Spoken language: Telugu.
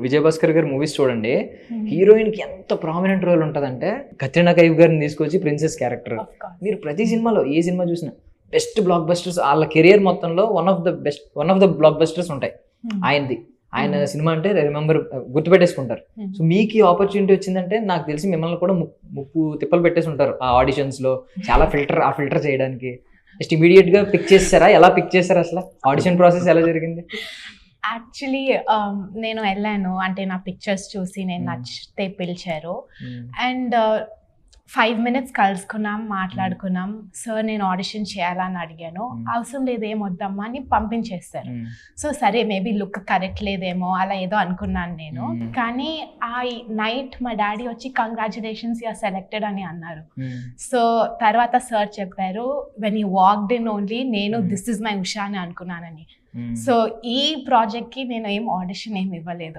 విజయ్ భాస్కర్ గారి మూవీస్ చూడండి, హీరోయిన్ కి ఎంత ప్రామినెంట్ రోల్ ఉంటదంటే కత్రినా కైఫ్ గారిని తీసుకొచ్చి ప్రిన్సెస్ క్యారెక్టర్. మీరు ప్రతి సినిమాలో ఏ సినిమా చూసినా బెస్ట్ బ్లాక్ బస్టర్స్ వాళ్ళ కెరియర్ మొత్తంలో one of the black busters ఉంటాయి ఆయనది. ఆయన సినిమా అంటే రిమెంబర్ గుర్తుపెట్టేసుకుంటారు. సో మీకు ఈ ఆపర్చునిటీ వచ్చిందంటే నాకు తెలిసి మిమ్మల్ని కూడా ముప్పు తిప్పలు పెట్టేసి ఉంటారు ఆ ఆడిషన్స్ లో, చాలా ఫిల్టర్ చేయడానికి. జస్ట్ ఇమీడియట్ గా పిక్ చేస్తారా? ఎలా పిక్ చేస్తారా? అసలు ఆడిషన్ ప్రాసెస్ ఎలా జరిగింది? యాక్చువల్లీ నేను వెళ్ళాను, అంటే నా పిక్చర్స్ చూసి నేను నచ్చితే పిలిచారు. అండ్ 5 minutes కలుసుకున్నాం, మాట్లాడుకున్నాం. సార్ నేను ఆడిషన్ చేయాలని అడిగాను. అవసరం లేదు, ఏం వద్దమ్మా అని పంపించేస్తారు. సో సరే, మేబీ లుక్ కరెక్ట్ లేదేమో అలా ఏదో అనుకున్నాను నేను. కానీ ఆ నైట్ మా డాడీ వచ్చి కంగ్రాచులేషన్స్ యు ఆర్ సెలెక్టెడ్ అని అన్నారు. సో తర్వాత సార్ చెప్పారు, when you walked in only నేను దిస్ ఇస్ మై ఉషా అని అనుకున్నానని. సో ఈ ప్రాజెక్ట్కి నేను ఏం ఆడిషన్ ఏమి ఇవ్వలేదు.